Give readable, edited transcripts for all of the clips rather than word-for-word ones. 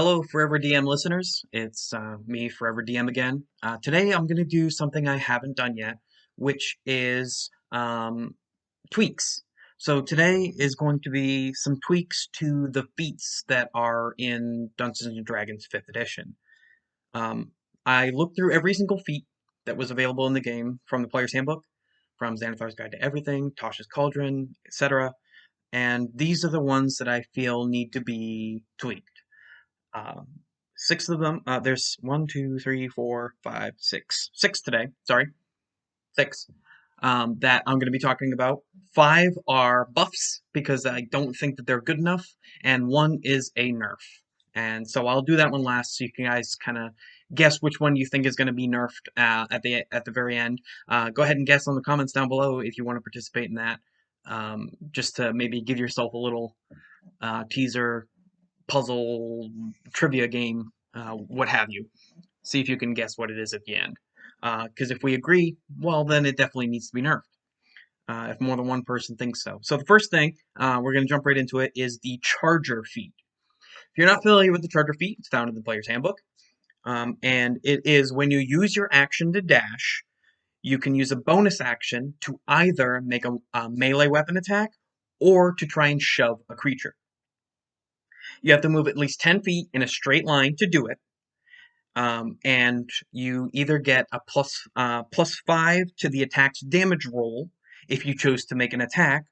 Hello, Forever DM listeners. It's me, Forever DM again. Today I'm going to do something I haven't done yet, which is tweaks. So today is going to be some tweaks to the feats that are in Dungeons and Dragons 5th edition. Um, I looked through every single feat that was available in the game from the player's handbook, from Xanathar's Guide to Everything, Tasha's Cauldron, etc. And these are the ones that I feel need to be tweaked. Um, Six of them. There's one, two, three, four, five, six. Six today. Sorry, six. That I'm going to be talking about. Five are buffs because I don't think that they're good enough, and one is a nerf. And so I'll do that one last, so you guys kind of guess which one you think is going to be nerfed at the very end. Go ahead and guess on the comments down below if you want to participate in that. Just to maybe give yourself a little teaser puzzle trivia game, what have you. See if you can guess what it is at the end. Because if we agree, well, then it definitely needs to be nerfed. If more than one person thinks so. So the first thing, we're going to jump right into it, is the Charger feat. If you're not familiar with the Charger feat, it's found in the player's handbook. And it is when you use your action to dash, you can use a bonus action to either make a melee weapon attack or to try and shove a creature. You have to move at least 10 feet in a straight line to do it. And you either get a plus 5 to the attack's damage roll if you chose to make an attack,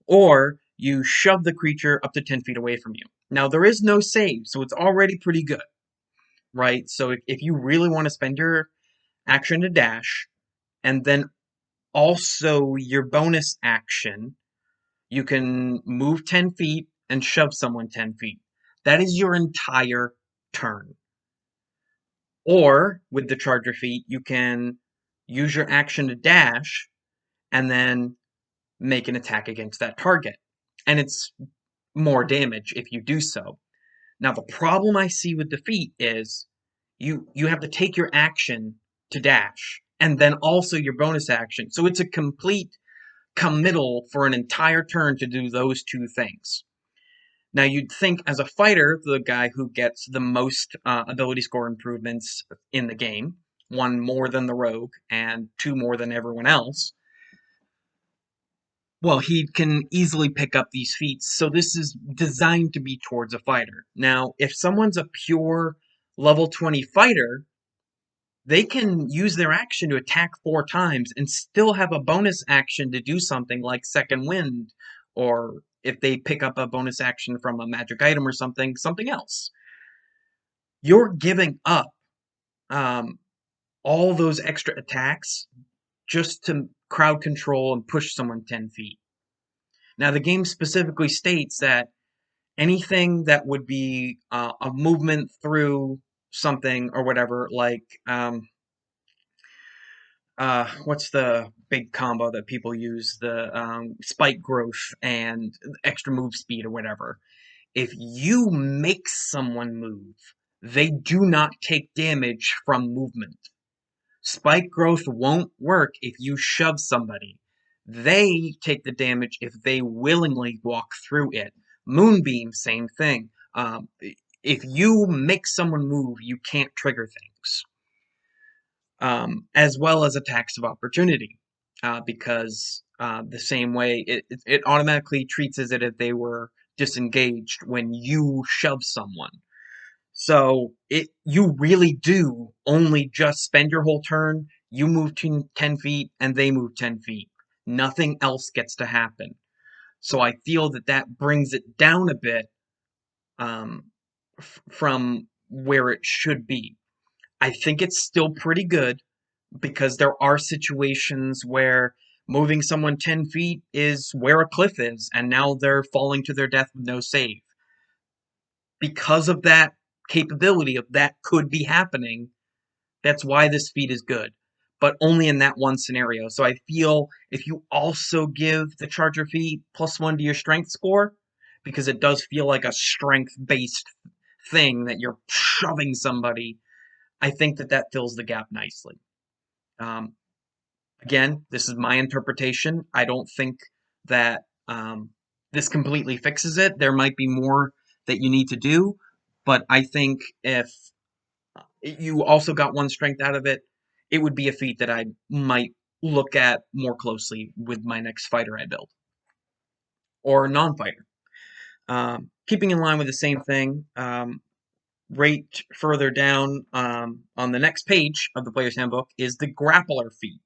or you shove the creature up to 10 feet away from you. Now, there is no save, so it's already pretty good, right? So if you really want to spend your action to dash, and then also your bonus action, you can move 10 feet and shove someone 10 feet. That is your entire turn. Or with the Charger feat, you can use your action to dash and then make an attack against that target. And it's more damage if you do so. Now, the problem I see with the feat is you have to take your action to dash and then also your bonus action. So it's a complete committal for an entire turn to do those two things. Now, you'd think as a fighter, the guy who gets the most ability score improvements in the game, one more than the rogue and two more than everyone else, well, he can easily pick up these feats. So this is designed to be towards a fighter. Now, if someone's a pure level 20 fighter, they can use their action to attack 4 times and still have a bonus action to do something like Second Wind, or if they pick up a bonus action from a magic item or something else. You're giving up um, all those extra attacks just to crowd control and push someone 10 feet. Now, the game specifically states that anything that would be a movement through something or whatever, like what's the big combo that people use? The spike growth and extra move speed or whatever. If you make someone move, they do not take damage from movement. Spike growth won't work if you shove somebody. They take the damage if they willingly walk through it. Moonbeam, same thing. If you make someone move, you can't trigger things. As well as attacks of opportunity, because the same way it automatically treats as if they were disengaged when you shove someone. So you really do only just spend your whole turn, you move 10 feet, and they move 10 feet. Nothing else gets to happen. So I feel that brings it down a bit from where it should be. I think it's still pretty good, because there are situations where moving someone 10 feet is where a cliff is, and now they're falling to their death with no save. Because of that capability of that could be happening, that's why this feat is good, but only in that one scenario. So I feel if you also give the Charger feat +1 to your strength score, because it does feel like a strength-based thing that you're shoving somebody, I think that fills the gap nicely. Again, this is my interpretation. I don't think that this completely fixes it. There might be more that you need to do, but I think if you also got one strength out of it, it would be a feat that I might look at more closely with my next fighter I build, or non-fighter. Keeping in line with the same thing, right further down on the next page of the player's handbook is the Grappler feat.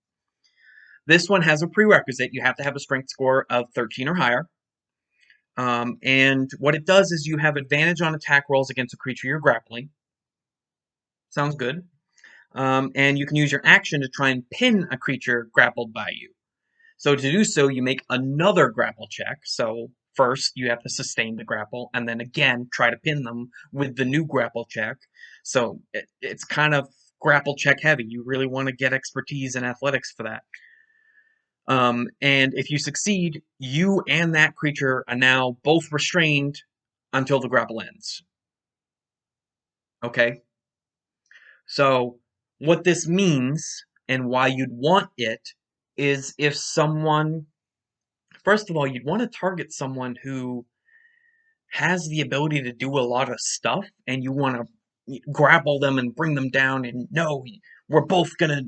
This one has a prerequisite. You have to have a strength score of 13 or higher. And what it does is you have advantage on attack rolls against a creature you're grappling. Sounds good. And you can use your action to try and pin a creature grappled by you. So to do so, you make another grapple check. So first, you have to sustain the grapple, and then again, try to pin them with the new grapple check. So it's kind of grapple check heavy. You really want to get expertise in athletics for that. And if you succeed, you and that creature are now both restrained until the grapple ends. Okay? So what this means and why you'd want it is if someone, first of all, you'd want to target someone who has the ability to do a lot of stuff, and you want to grapple them and bring them down, and no, we're both gonna,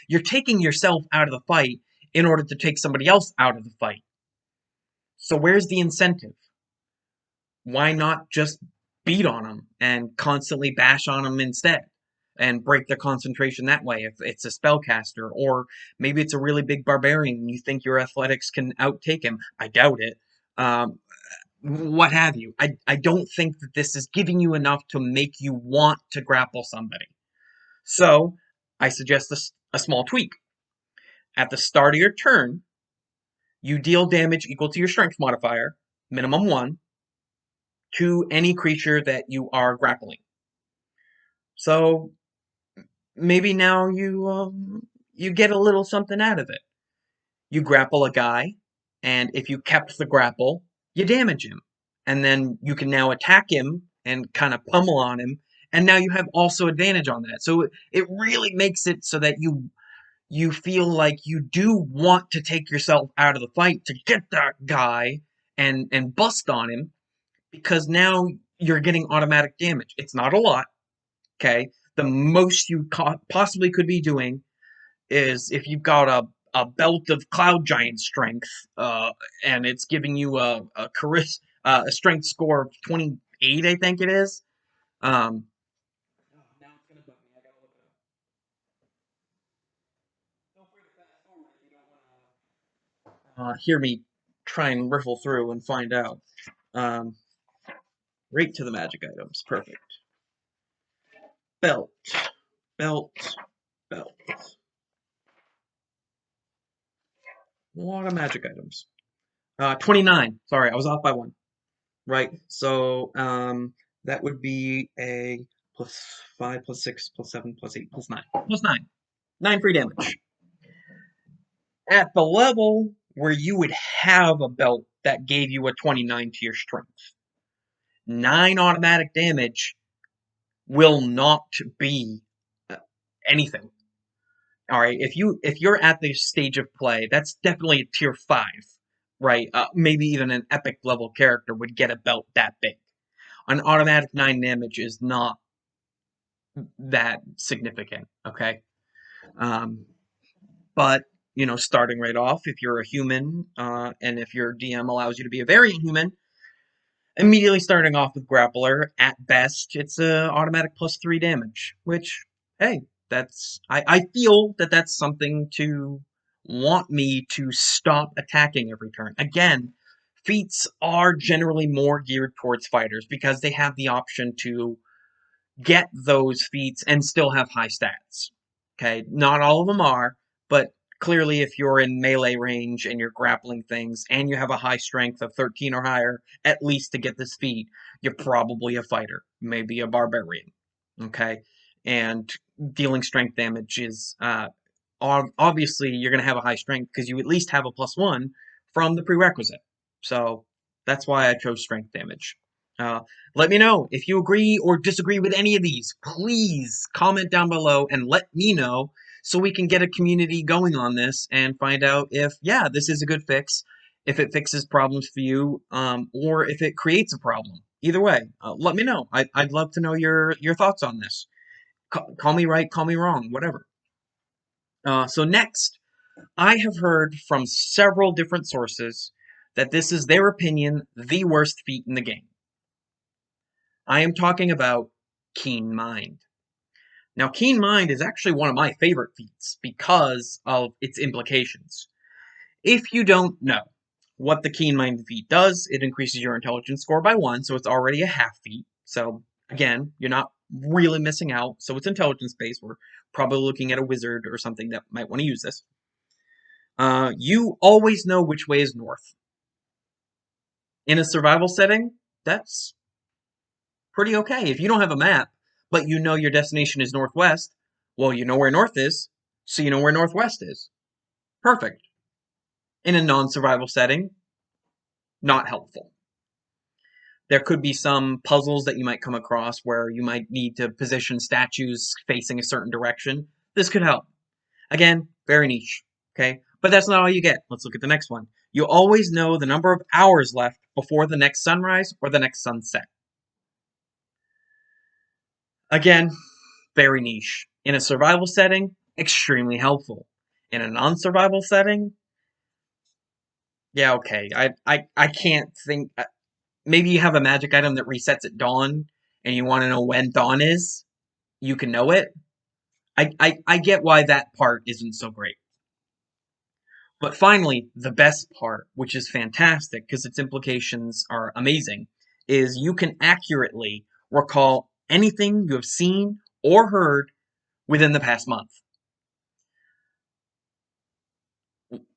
you're taking yourself out of the fight in order to take somebody else out of the fight. So where's the incentive? Why not just beat on them and constantly bash on them instead and break their concentration that way if it's a spellcaster, or maybe it's a really big barbarian and you think your athletics can outtake him. I doubt it. What have you. I don't think that this is giving you enough to make you want to grapple somebody. So I suggest a small tweak. At the start of your turn, you deal damage equal to your strength modifier, minimum 1, to any creature that you are grappling. So maybe now you get a little something out of it. You grapple a guy, and if you kept the grapple, you damage him. And then you can now attack him and kind of pummel on him, and now you have also advantage on that. So it really makes it so that you feel like you do want to take yourself out of the fight to get that guy and bust on him, because now you're getting automatic damage. It's not a lot, okay? The most you possibly could be doing is if you've got a belt of cloud giant strength, and it's giving you a strength score of 28, I think it is. Now it's gonna bug me. I gotta look it up. Feel free to fast forward if you don't want to hear me try and riffle through and find out. Um, right to the magic items. Perfect. Belt, belt, belt. A lot of magic items. 29. Sorry, I was off by 1. Right. So that would be a +5, +6, +7, +8, +9. +9. 9 free damage. At the level where you would have a belt that gave you a 29 to your strength, 9 automatic damage will not be anything. All right, if you're at this stage of play, that's definitely a tier 5, right? Maybe even an epic level character would get a belt that big. An automatic 9 damage is not that significant, okay? Um, but starting right off, if you're a human, and if your DM allows you to be a variant human, immediately starting off with Grappler, at best, it's a automatic +3 damage, which, hey, I feel that that's something to want me to stop attacking every turn. Again, feats are generally more geared towards fighters because they have the option to get those feats and still have high stats. Okay, not all of them are, but clearly if you're in melee range and you're grappling things and you have a high strength of 13 or higher, at least to get this feat, you're probably a fighter, maybe a barbarian. Okay, and dealing strength damage is obviously you're going to have a high strength because you at least have a +1 from the prerequisite. So that's why I chose strength damage. Let me know if you agree or disagree with any of these. Please comment down below and let me know so we can get a community going on this and find out if, yeah, this is a good fix, if it fixes problems for you, or if it creates a problem. Either way, let me know. I'd love to know your thoughts on this. Call me right, call me wrong, whatever. So next, I have heard from several different sources that this is their opinion the worst feat in the game. I am talking about Keen Mind. Now, Keen Mind is actually one of my favorite feats because of its implications. If you don't know what the Keen Mind feat does, it increases your intelligence score by 1, so it's already a half feat. So, again, you're not really missing out. So it's intelligence based. We're probably looking at a wizard or something that might want to use this. You always know which way is north. In a survival setting, that's pretty okay. If you don't have a map, but you know your destination is northwest, well, you know where north is, so you know where northwest is. Perfect. In a non-survival setting, not helpful. There could be some puzzles that you might come across where you might need to position statues facing a certain direction. This could help. Again, very niche. Okay? But that's not all you get. Let's look at the next one. You always know the number of hours left before the next sunrise or the next sunset. Again, very niche. In a survival setting, extremely helpful. In a non-survival setting, yeah, okay. I can't think. Maybe you have a magic item that resets at dawn, and you want to know when dawn is. You can know it. I get why that part isn't so great. But finally, the best part, which is fantastic because its implications are amazing, is you can accurately recall anything you have seen or heard within the past month.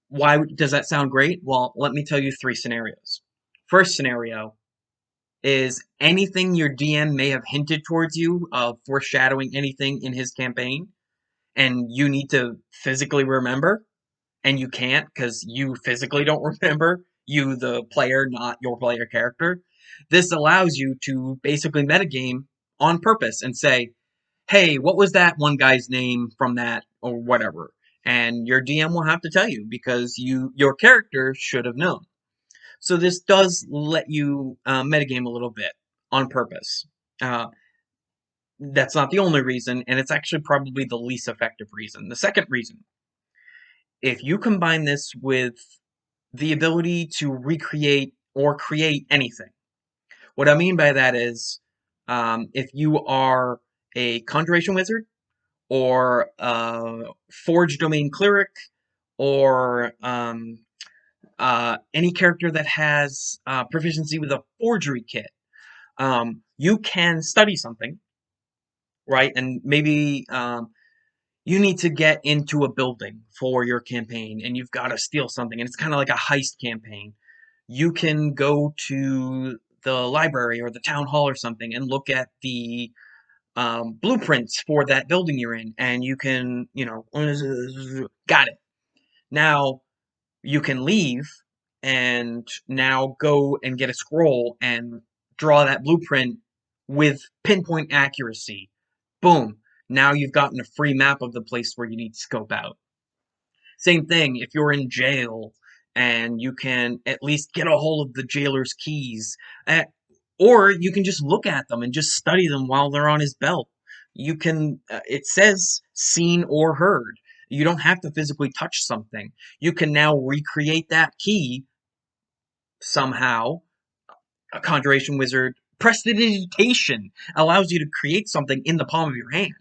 Why does that sound great? Well, let me tell you 3 scenarios. First scenario is anything your DM may have hinted towards you of foreshadowing anything in his campaign, and you need to physically remember, and you can't because you physically don't remember, you, the player, not your player character. This allows you to basically metagame on purpose and say, hey, what was that one guy's name from that or whatever? And your DM will have to tell you because your character should have known. So this does let you metagame a little bit on purpose. Uh, that's not the only reason, and it's actually probably the least effective reason. The second reason, if you combine this with the ability to recreate or create anything, what I mean by that is if you are a conjuration wizard or a forge domain cleric or any character that has proficiency with a forgery kit, you can study something, right? And maybe you need to get into a building for your campaign and you've got to steal something, and it's kind of like a heist campaign. You can go to the library or the town hall or something and look at the blueprints for that building you're in, and you can, got it. Now you can leave and now go and get a scroll and draw that blueprint with pinpoint accuracy. Boom. Now you've gotten a free map of the place where you need to scope out. Same thing if you're in jail and you can at least get a hold of the jailer's keys. Or you can just look at them and just study them while they're on his belt. You can, it says seen or heard. You don't have to physically touch something. You can now recreate that key somehow. A conjuration wizard, prestidigitation allows you to create something in the palm of your hand.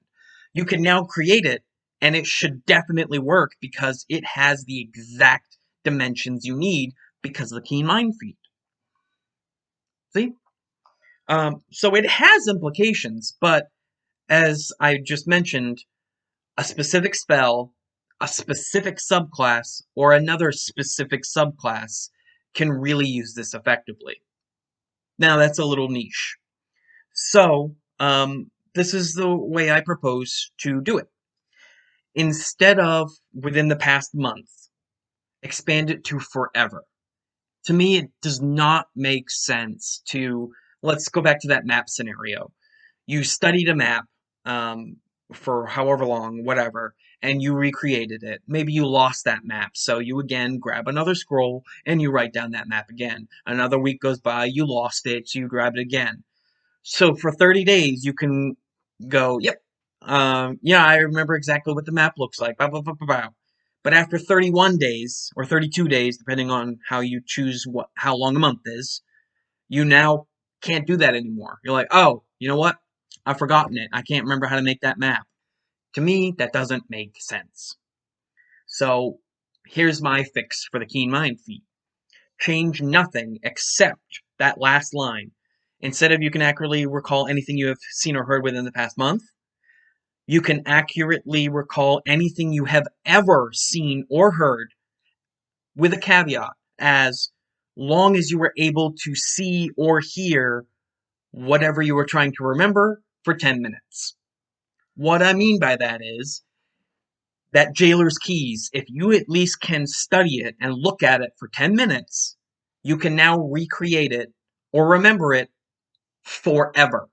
You can now create it, and it should definitely work because it has the exact dimensions you need because of the Keen Mind feat. See? So it has implications, but as I just mentioned, a specific spell, a specific subclass, or another specific subclass can really use this effectively. Now, that's a little niche. So, this is the way I propose to do it. Instead of within the past month, expand it to forever. To me, it does not make sense to, let's go back to that map scenario. You studied a map for however long, whatever, and you recreated it. Maybe you lost that map, so you again grab another scroll and you write down that map again. Another week goes by, you lost it, so you grab it again. So for 30 days, you can go, yep, yeah, I remember exactly what the map looks like. Blah, blah, blah, blah, blah. But after 31 days, or 32 days, depending on how you choose how long a month is, you now can't do that anymore. You're like, oh, you know what? I've forgotten it. I can't remember how to make that map. To me, that doesn't make sense. So here's my fix for the Keen Mind feat. Change nothing except that last line. Instead of you can accurately recall anything you have seen or heard within the past month, you can accurately recall anything you have ever seen or heard, with a caveat, as long as you were able to see or hear whatever you were trying to remember for 10 minutes. What I mean by that is that Jailer's Keys, if you at least can study it and look at it for 10 minutes, you can now recreate it or remember it forever.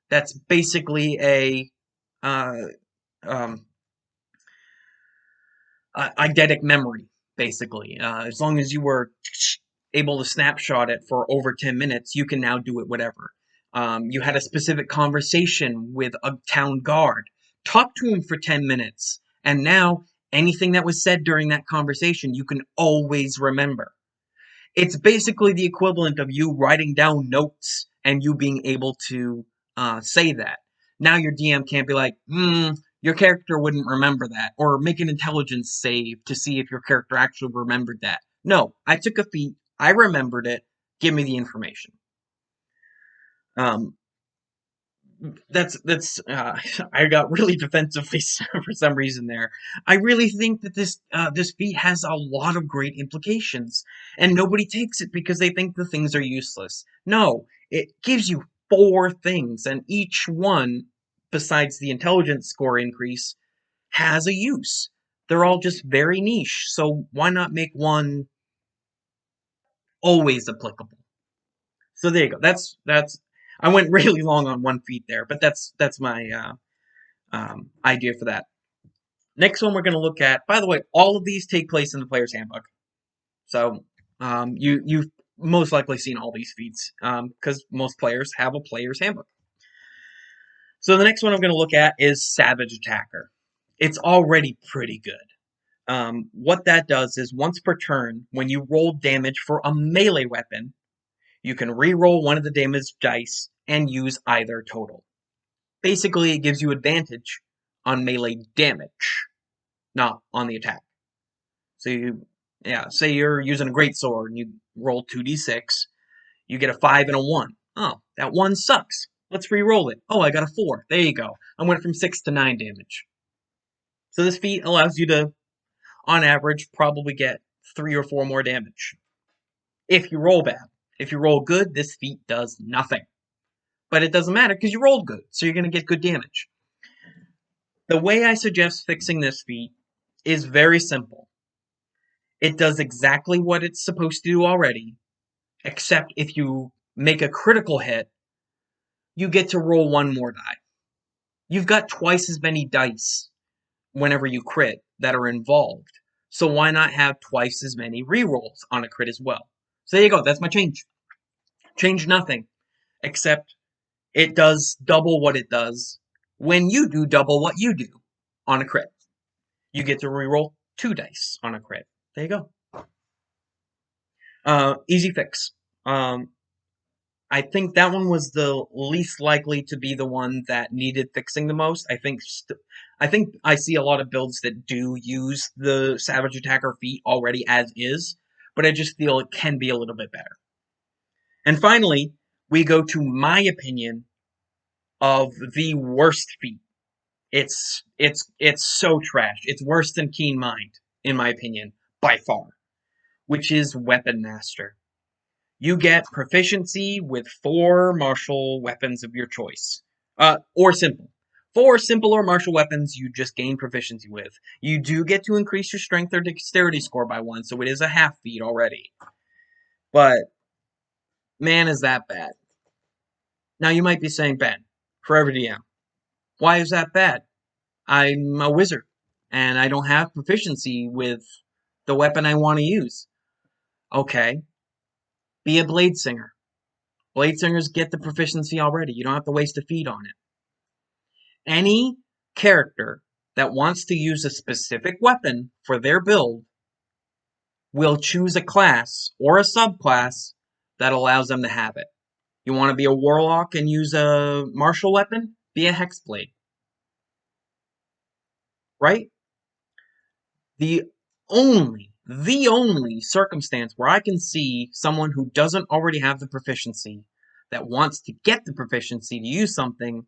That's basically a uh, um, eidetic memory, basically. As long as you were able to snapshot it for over 10 minutes, you can now do it whatever. You had a specific conversation with a town guard. Talk to him for 10 minutes, and now anything that was said during that conversation, you can always remember. It's basically the equivalent of you writing down notes and you being able to say that. Now your DM can't be like, your character wouldn't remember that, or make an intelligence save to see if your character actually remembered that. No, I took a feat, I remembered it, give me the information. Um, that's I got really defensive for some reason there. I really think that this feat has a lot of great implications, and nobody takes it because they think the things are useless. No, it gives you 4 things, and each one, besides the intelligence score increase, has a use. They're all just very niche, so why not make one always applicable? So there you go. That's I went really long on one feat there, but that's my idea for that. Next one we're going to look at. By the way, all of these take place in the player's handbook, so you've most likely seen all these feats because most players have a player's handbook. So the next one I'm going to look at is Savage Attacker. It's already pretty good. What that does is once per turn, when you roll damage for a melee weapon, you can re-roll one of the damage dice and use either total. Basically, it gives you advantage on melee damage, not on the attack. So say you're using a great sword and you roll 2d6, you get a 5 and a 1. Oh, that 1 sucks. Let's re-roll it. Oh, I got a 4. There you go. I went from 6 to 9 damage. So this feat allows you to, on average, probably get 3 or 4 more damage. If you roll bad. If you roll good, this feat does nothing. But it doesn't matter because you rolled good, so you're going to get good damage. The way I suggest fixing this feat is very simple. It does exactly what it's supposed to do already, except if you make a critical hit, you get to roll 1 more die. You've got twice as many dice whenever you crit that are involved, so why not have twice as many rerolls on a crit as well? So there you go, that's my change. Change nothing, except it does double what it does when you do double what you do on a crit. You get to reroll 2 dice on a crit. There you go. Easy fix. I think that one was the least likely to be the one that needed fixing the most. I think I see a lot of builds that do use the Savage Attacker feat already as is, but I just feel it can be a little bit better. And finally, we go to my opinion of the worst feat. It's so trash. It's worse than Keen Mind, in my opinion, by far, which is Weapon Master. You get proficiency with 4 martial weapons of your choice. Or simple. 4 simple or martial weapons you just gain proficiency with. You do get to increase your strength or dexterity score by 1, so it is a half feat already. But, man, is that bad. Now you might be saying, Ben, Forever DM, why is that bad? I'm a wizard. and I don't have proficiency with the weapon I want to use. Okay, be a blade singer. Blade singers get the proficiency already. You don't have to waste a feat on it. Any character that wants to use a specific weapon for their build will choose a class or a subclass that allows them to have it. You want to be a warlock and use a martial weapon? Be a hexblade, right? The the only circumstance where I can see someone who doesn't already have the proficiency that wants to get the proficiency to use something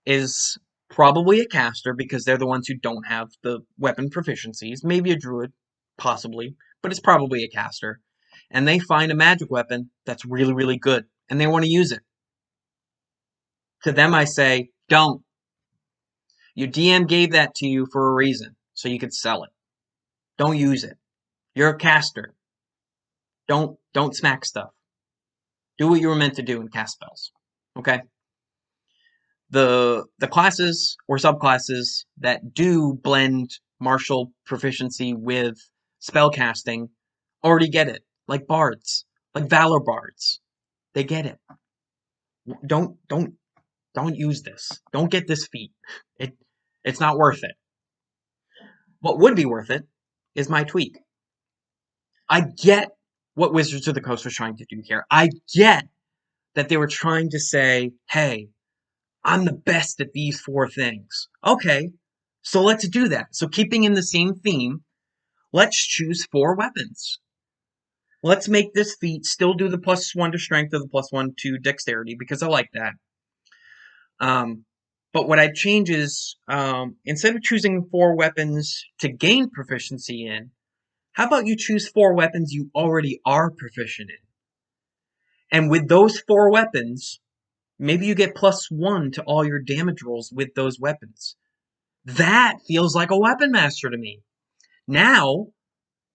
is probably a caster, because they're the ones who don't have the weapon proficiencies. Maybe a druid, possibly, but it's probably a caster. And they find a magic weapon that's really, really good, and they want to use it. To them, I say, don't. Your DM gave that to you for a reason, so you could sell it. Don't use it. You're a caster. Don't smack stuff. Do what you were meant to do and cast spells. Okay? The classes or subclasses that do blend martial proficiency with spellcasting already get it. Like bards. Like valor bards. They get it. Don't use this. Don't get this feat. It's not worth it. What would be worth it is my tweak. I get what Wizards of the Coast was trying to do here. I get that they were trying to say, hey, I'm the best at these 4 things. Okay, so let's do that. So keeping in the same theme, let's choose 4 weapons. Let's make this feat still do the +1 to strength or the +1 to dexterity, because I like that. But what I'd change is, instead of choosing 4 weapons to gain proficiency in, how about you choose 4 weapons you already are proficient in? And with those 4 weapons, maybe you get +1 to all your damage rolls with those weapons. That feels like a weapon master to me. Now,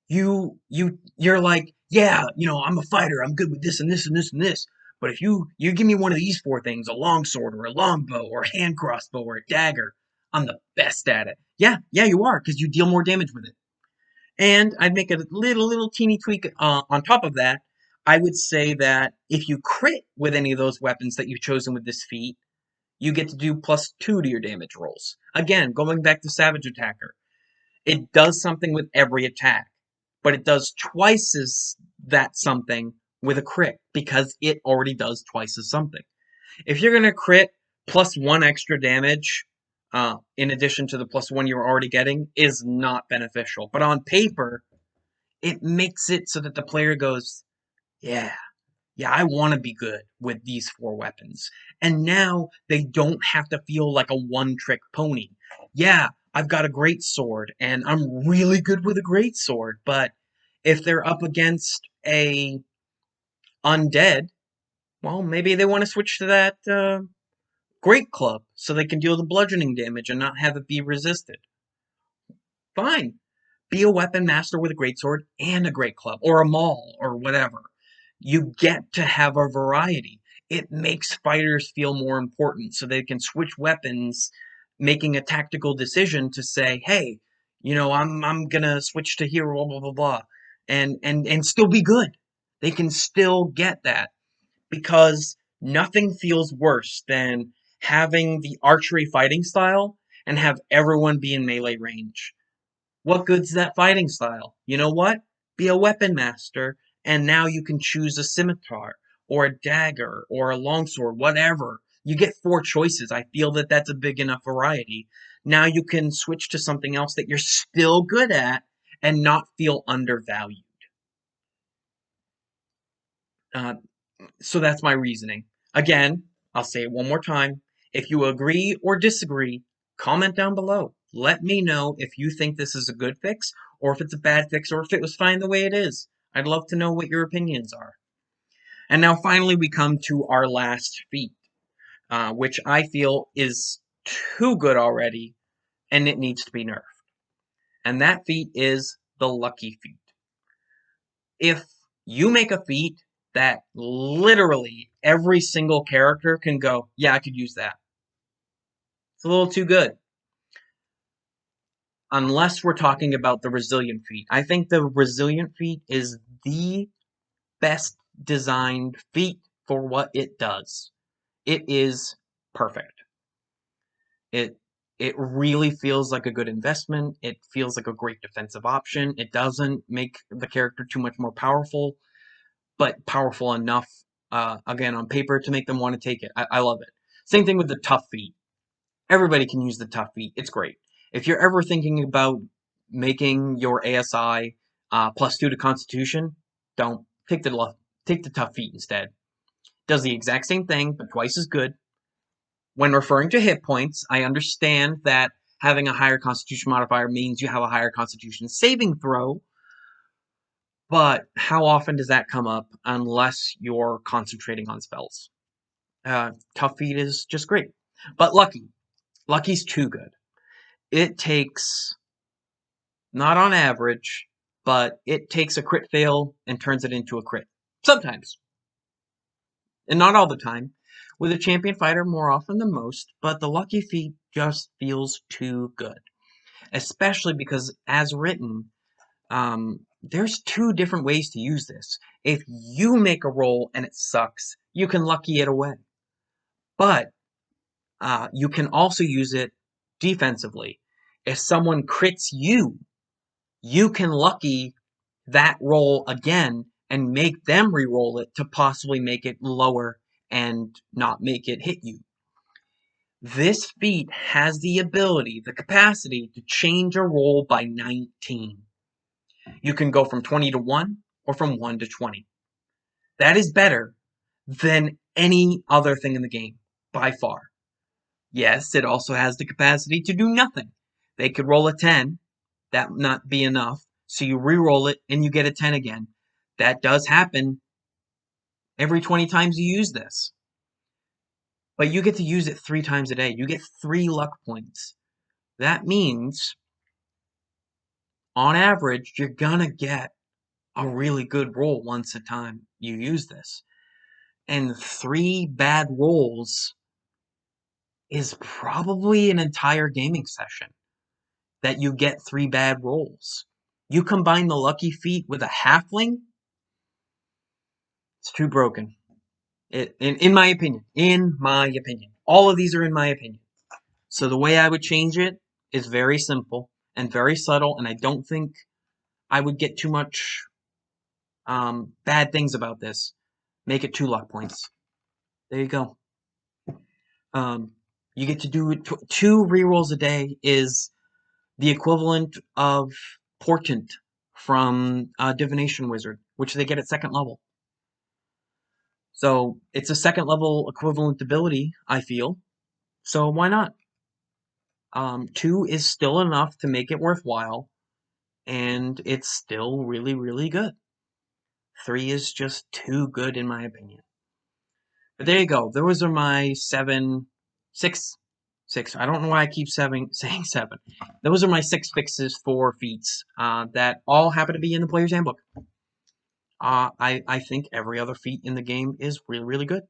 you're like, yeah, I'm a fighter. I'm good with this and this and this and this. But if you give me one of these 4 things, a longsword or a longbow or a hand crossbow or a dagger, I'm the best at it. Yeah, you are, because you deal more damage with it. And I'd make a little teeny tweak on top of that. I would say that if you crit with any of those weapons that you've chosen with this feat, you get to do +2 to your damage rolls. Again, going back to Savage Attacker. It does something with every attack, but it does twice as that something with a crit, because it already does twice as something. If you're going to crit +1 extra damage, in addition to the +1 you're already getting, is not beneficial. But on paper, it makes it so that the player goes, yeah, I want to be good with these 4 weapons. And now they don't have to feel like a one-trick pony. Yeah, I've got a great sword, and I'm really good with a great sword, but if they're up against a undead, well, maybe they want to switch to that great club so they can deal the bludgeoning damage and not have it be resisted. Fine. Be a weapon master with a greatsword and a great club, or a maul, or whatever. You get to have a variety. It makes fighters feel more important, so they can switch weapons, making a tactical decision to say, hey, I'm gonna switch to hero, blah blah blah blah, and still be good. They can still get that, because nothing feels worse than having the archery fighting style and have everyone be in melee range. What good's that fighting style? You know what? Be a weapon master, and now you can choose a scimitar, or a dagger, or a longsword, whatever. You get 4 choices. I feel that that's a big enough variety. Now you can switch to something else that you're still good at and not feel undervalued. Uh, so that's my reasoning. Again, I'll say it one more time. If you agree or disagree, comment down below. Let me know if you think this is a good fix, or if it's a bad fix, or if it was fine the way it is. I'd love to know what your opinions are. And now finally we come to our last feat, which I feel is too good already, and it needs to be nerfed. And that feat is the lucky feat. If you make a feat that literally every single character can go, yeah, I could use that. It's a little too good. unless we're talking about the resilient feat. I think the resilient feat is the best designed feat for what it does. It is perfect. It it really feels like a good investment. It feels like a great defensive option. It doesn't make the character too much more powerful, but powerful enough, again, on paper to make them want to take it. I love it. Same thing with the tough feat. Everybody can use the tough feat. It's great. If you're ever thinking about making your ASI +2 to Constitution, don't take the tough feat instead. Does the exact same thing, but twice as good. When referring to hit points, I understand that having a higher Constitution modifier means you have a higher Constitution saving throw, but how often does that come up unless you're concentrating on spells? Tough feat is just great. But Lucky. Lucky's too good. It takes, not on average, but it takes a crit fail and turns it into a crit. Sometimes. And not all the time. With a champion fighter more often than most, but the Lucky feat just feels too good. Especially because, as written, there's two different ways to use this. If you make a roll and it sucks, you can Lucky it away. But you can also use it defensively. If someone crits you, you can Lucky that roll again and make them re-roll it to possibly make it lower and not make it hit you. This feat has the ability, the capacity, to change a roll by 19. You can go from 20 to 1 or from 1 to 20. That is better than any other thing in the game, by far. Yes, it also has the capacity to do nothing. They could roll a 10, that would not be enough, so you re-roll it and you get a 10 again. That does happen every 20 times you use this. But you get to use it 3 times a day. You get 3 luck points. That means, on average, you're gonna get a really good roll once a time you use this. And 3 bad rolls is probably an entire gaming session that you get 3 bad rolls. You combine the Lucky feat with a halfling, it's too broken. In my opinion. In my opinion. All of these are in my opinion. So the way I would change it is very simple and very subtle, and I don't think I would get too much bad things about this. Make it 2 luck points. There you go. You get to do 2 rerolls a day is the equivalent of Portent from Divination Wizard, which they get at 2nd level. So it's a 2nd level equivalent ability, I feel. So why not? 2 is still enough to make it worthwhile, and it's still really, really good. 3 is just too good in my opinion. But there you go. Those are my 6. I don't know why I keep saying 7. Those are my 6 fixes for feats that all happen to be in the player's handbook. I think every other feat in the game is really, really good.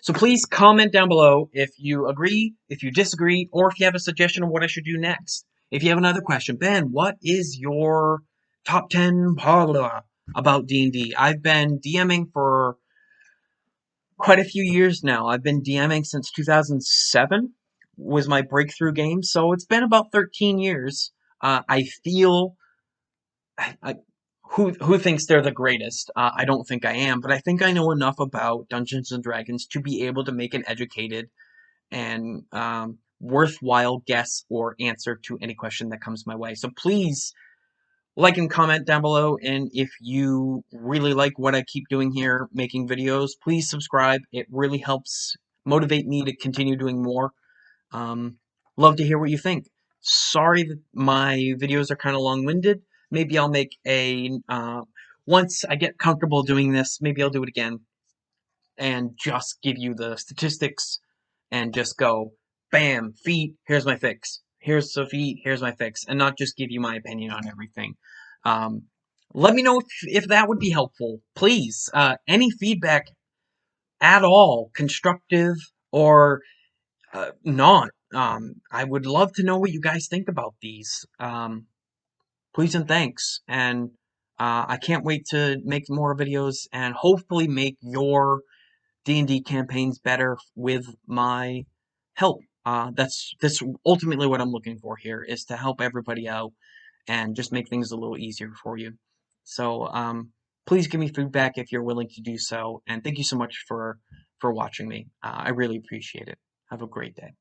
So please comment down below if you agree, if you disagree, or if you have a suggestion of what I should do next. If you have another question, Ben, what is your top 10 blah, blah, blah, about D&D? I've been DMing for quite a few years now. I've been DMing since 2007 was my breakthrough game, so it's been about 13 years. I feel who thinks they're the greatest? I don't think I am, but I think I know enough about Dungeons and Dragons to be able to make an educated and worthwhile guess or answer to any question that comes my way. So please like and comment down below, and if you really like what I keep doing here, making videos, please subscribe. It really helps motivate me to continue doing more. Love to hear what you think. Sorry that my videos are kind of long-winded. Maybe I'll make a, once I get comfortable doing this, maybe I'll do it again and just give you the statistics and just go, bam, feat, here's my fix. Here's the feat, here's my fix. And not just give you my opinion on everything. Let me know if that would be helpful. Please, any feedback at all, constructive or not, I would love to know what you guys think about these. Please and thanks. And I can't wait to make more videos and hopefully make your D&D campaigns better with my help. That's ultimately what I'm looking for here, is to help everybody out and just make things a little easier for you. So please give me feedback if you're willing to do so, and thank you so much for watching me. I really appreciate it. Have a great day.